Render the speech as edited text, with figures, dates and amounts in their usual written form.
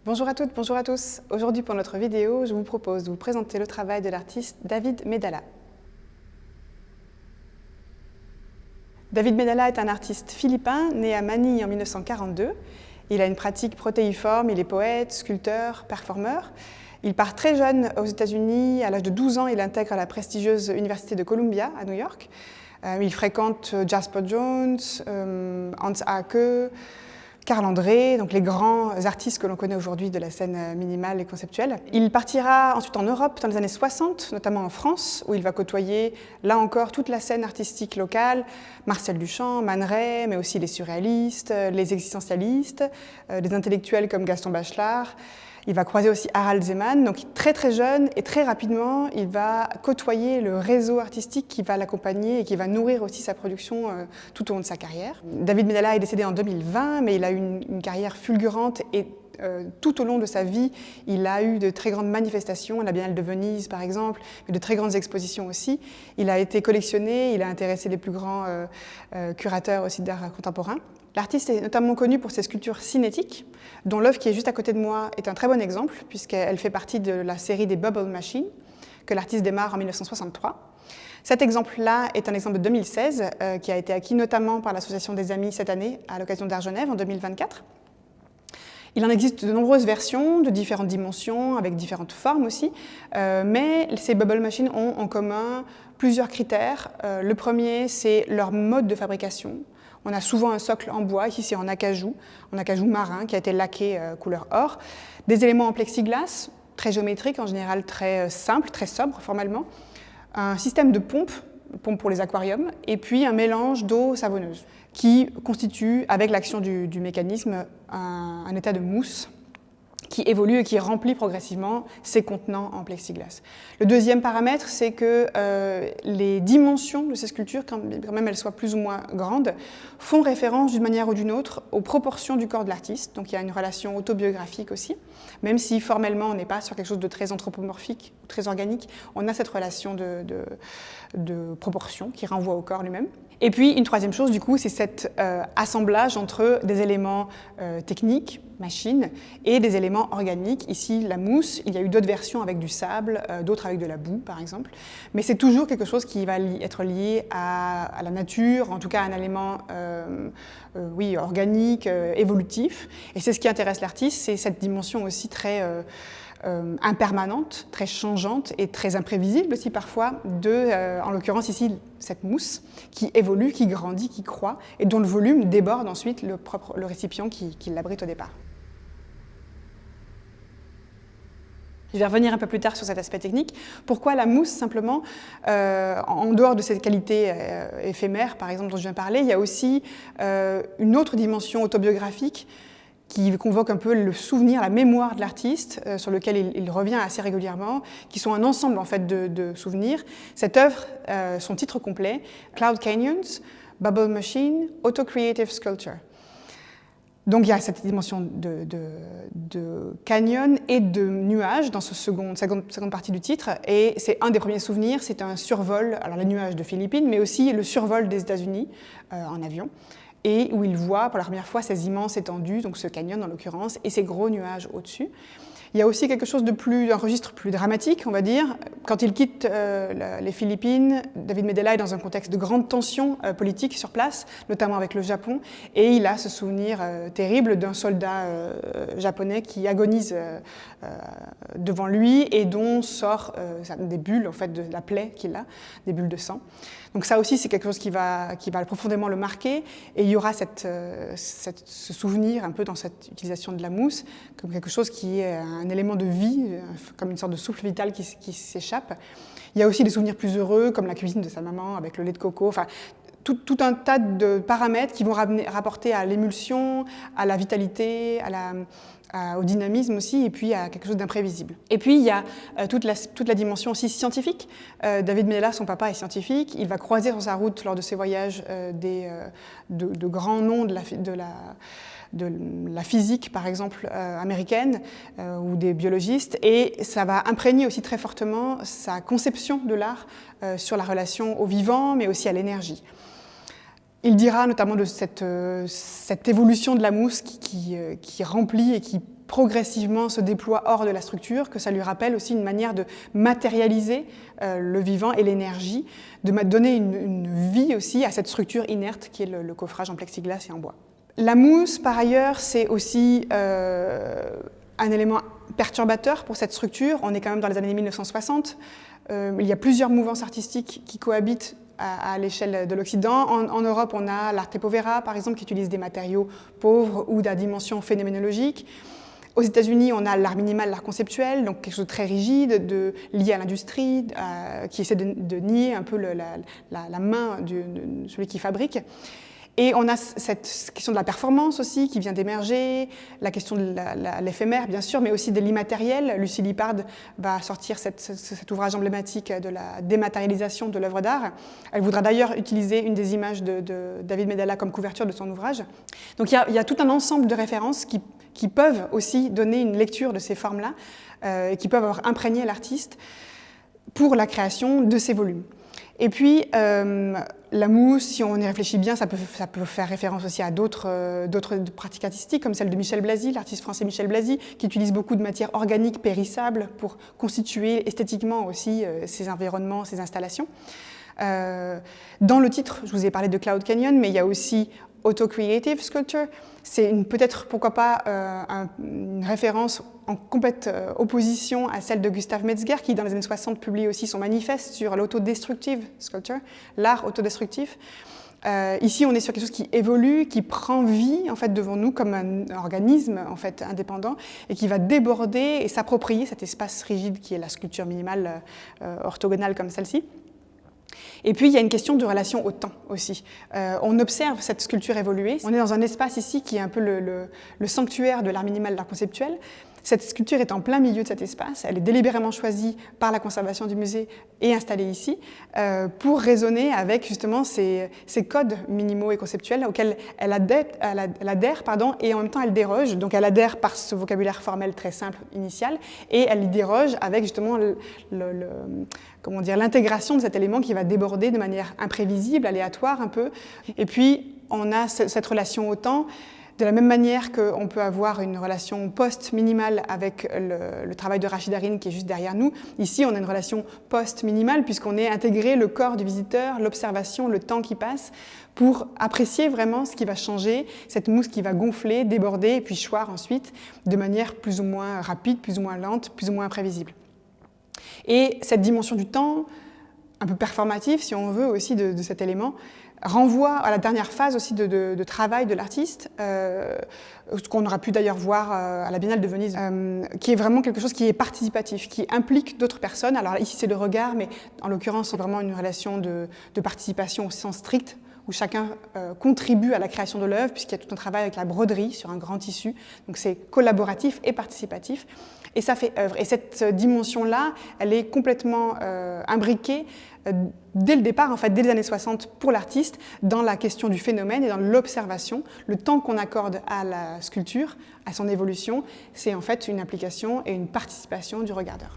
Bonjour à toutes, bonjour à tous. Aujourd'hui pour notre vidéo, je vous propose de vous présenter le travail de l'artiste David Maidala. David Maidala est un artiste philippin né à Manille en 1942. Il a une pratique protéiforme, il est poète, sculpteur, performeur. Il part très jeune aux États-Unis, à l'âge de 12 ans, il intègre la prestigieuse Université de Columbia à New York. Il fréquente Jasper Jones, Hans Haacke, Carl André, donc les grands artistes que l'on connaît aujourd'hui de la scène minimale et conceptuelle. Il partira ensuite en Europe dans les années 60, notamment en France, où il va côtoyer, là encore, toute la scène artistique locale, Marcel Duchamp, Man Ray, mais aussi les surréalistes, les existentialistes, des intellectuels comme Gaston Bachelard. Il va croiser aussi Harald Zeman, donc très très jeune et très rapidement, il va côtoyer le réseau artistique qui va l'accompagner et qui va nourrir aussi sa production tout au long de sa carrière. David Maidala est décédé en 2020, mais il a eu une carrière fulgurante et tout au long de sa vie, il a eu de très grandes manifestations, à la Biennale de Venise par exemple, mais de très grandes expositions aussi. Il a été collectionné, il a intéressé les plus grands curateurs aussi d'art contemporain. L'artiste est notamment connu pour ses sculptures cinétiques, dont l'œuvre qui est juste à côté de moi est un très bon exemple, puisqu'elle fait partie de la série des Bubble Machines, que l'artiste démarre en 1963. Cet exemple-là est un exemple de 2016, qui a été acquis notamment par l'Association des Amis cette année, à l'occasion d'Art Genève en 2024. Il en existe de nombreuses versions, de différentes dimensions, avec différentes formes aussi, mais ces Bubble Machines ont en commun plusieurs critères. Le premier, c'est leur mode de fabrication. On a souvent un socle en bois, ici c'est en acajou marin qui a été laqué couleur or. Des éléments en plexiglas, très géométriques, en général très simples, très sobres formellement. Un système de pompe pour les aquariums, et puis un mélange d'eau savonneuse qui constitue, avec l'action du mécanisme, un état de mousse qui évolue et qui remplit progressivement ces contenants en plexiglas. Le deuxième paramètre, c'est que les dimensions de ces sculptures, quand même elles soient plus ou moins grandes, font référence d'une manière ou d'une autre aux proportions du corps de l'artiste. Donc il y a une relation autobiographique aussi, même si formellement on n'est pas sur quelque chose de très anthropomorphique ou très organique, on a cette relation de proportion qui renvoie au corps lui-même. Et puis une troisième chose, du coup, c'est cet assemblage entre des éléments techniques, machines, et des éléments organiques. Ici, la mousse, il y a eu d'autres versions avec du sable, d'autres avec de la boue, par exemple. Mais c'est toujours quelque chose qui va être lié à la nature, en tout cas à un élément oui, organique, évolutif. Et c'est ce qui intéresse l'artiste, c'est cette dimension aussi très impermanente, très changeante et très imprévisible aussi parfois en l'occurrence ici, cette mousse qui évolue, qui grandit, qui croît et dont le volume déborde ensuite le récipient qui l'abrite au départ. Je vais revenir un peu plus tard sur cet aspect technique. Pourquoi la mousse, simplement, en dehors de cette qualité éphémère, par exemple, dont je viens de parler, il y a aussi une autre dimension autobiographique qui convoque un peu le souvenir, la mémoire de l'artiste, sur lequel il revient assez régulièrement, qui sont un ensemble en fait, de souvenirs. Cette œuvre, son titre complet, Cloud Canyons, Bubble Machine, Auto-Creative Sculpture. Donc il y a cette dimension de canyon et de nuages dans cette seconde partie du titre, et c'est un des premiers souvenirs, c'est un survol, alors les nuages de Philippines, mais aussi le survol des États-Unis en avion, et où il voit pour la première fois ces immenses étendues, donc ce canyon en l'occurrence, et ces gros nuages au-dessus. Il y a aussi quelque chose d'un registre plus dramatique, on va dire. Quand il quitte les Philippines, David Maidala est dans un contexte de grande tension politique sur place, notamment avec le Japon, et il a ce souvenir terrible d'un soldat japonais qui agonise devant lui et dont sort des bulles en fait, de la plaie qu'il a, des bulles de sang. Donc ça aussi, c'est quelque chose qui va profondément le marquer, et il y aura ce souvenir un peu dans cette utilisation de la mousse, comme quelque chose qui est un élément de vie, comme une sorte de souffle vital qui s'échappe. Il y a aussi des souvenirs plus heureux, comme la cuisine de sa maman avec le lait de coco, enfin, tout un tas de paramètres qui vont rapporter à l'émulsion, à la vitalité, au dynamisme aussi, et puis à quelque chose d'imprévisible. Et puis il y a toute la dimension aussi scientifique. David Maidala, son papa, est scientifique. Il va croiser sur sa route, lors de ses voyages, de grands noms de la physique, par exemple, américaine, ou des biologistes, et ça va imprégner aussi très fortement sa conception de l'art sur la relation au vivant, mais aussi à l'énergie. Il dira notamment de cette évolution de la mousse qui remplit et qui progressivement se déploie hors de la structure, que ça lui rappelle aussi une manière de matérialiser le vivant et l'énergie, de donner une vie aussi à cette structure inerte qui est le coffrage en plexiglas et en bois. La mousse, par ailleurs, c'est aussi un élément perturbateur pour cette structure. On est quand même dans les années 1960. Il y a plusieurs mouvances artistiques qui cohabitent à l'échelle de l'Occident. En Europe, on a l'arte povera, par exemple, qui utilise des matériaux pauvres ou de la dimension phénoménologique. Aux États-Unis, on a l'art minimal, l'art conceptuel, donc quelque chose de très rigide, lié à l'industrie, qui essaie de nier un peu la main de celui qui fabrique. Et on a cette question de la performance aussi qui vient d'émerger, la question de l'éphémère bien sûr, mais aussi de l'immatériel. Lucie Lippard va sortir cet ouvrage emblématique de la dématérialisation de l'œuvre d'art. Elle voudra d'ailleurs utiliser une des images de David Medalla comme couverture de son ouvrage. Donc il y a tout un ensemble de références qui peuvent aussi donner une lecture de ces formes-là, et qui peuvent avoir imprégné l'artiste pour la création de ces volumes. Et puis, la mousse, si on y réfléchit bien, ça peut faire référence aussi à d'autres pratiques artistiques, comme celle de Michel Blazy, l'artiste français Michel Blazy, qui utilise beaucoup de matières organiques périssables pour constituer esthétiquement aussi ces environnements, ces installations. Dans le titre, je vous ai parlé de Cloud Canyon, mais il y a aussi Auto-Creative Sculpture. C'est peut-être, pourquoi pas, une référence en complète opposition à celle de Gustav Metzger, qui dans les années 60 publie aussi son manifeste sur l'autodestructive sculpture, l'art autodestructif. Ici, on est sur quelque chose qui évolue, qui prend vie en fait, devant nous comme un organisme en fait, indépendant et qui va déborder et s'approprier cet espace rigide qui est la sculpture minimale orthogonale comme celle-ci. Et puis, il y a une question de relation au temps aussi. On observe cette sculpture évoluer. On est dans un espace ici qui est un peu le sanctuaire de l'art minimal, de l'art conceptuel. Cette sculpture est en plein milieu de cet espace. Elle est délibérément choisie par la conservation du musée et installée ici pour raisonner avec justement ces codes minimaux et conceptuels auxquels elle adhère et en même temps elle déroge. Donc elle adhère par ce vocabulaire formel très simple initial et elle y déroge avec justement l'intégration de cet élément qui va déborder de manière imprévisible, aléatoire un peu. Et puis on a cette relation au temps. De la même manière qu'on peut avoir une relation post-minimale avec le travail de Rachid Harin qui est juste derrière nous, ici on a une relation post-minimale puisqu'on est intégré le corps du visiteur, l'observation, le temps qui passe pour apprécier vraiment ce qui va changer, cette mousse qui va gonfler, déborder et puis choir ensuite de manière plus ou moins rapide, plus ou moins lente, plus ou moins imprévisible. Et cette dimension du temps, un peu performative si on veut aussi de cet élément, renvoie à la dernière phase aussi de travail de l'artiste, ce qu'on aura pu d'ailleurs voir à la Biennale de Venise, qui est vraiment quelque chose qui est participatif, qui implique d'autres personnes. Alors ici c'est le regard, mais en l'occurrence c'est vraiment une relation de participation au sens strict, où chacun contribue à la création de l'œuvre, puisqu'il y a tout un travail avec la broderie sur un grand tissu. Donc c'est collaboratif et participatif, et ça fait œuvre. Et cette dimension-là, elle est complètement imbriquée dès le départ, en fait, dès les années 60 pour l'artiste, dans la question du phénomène et dans l'observation. Le temps qu'on accorde à la sculpture, à son évolution, c'est en fait une implication et une participation du regardeur.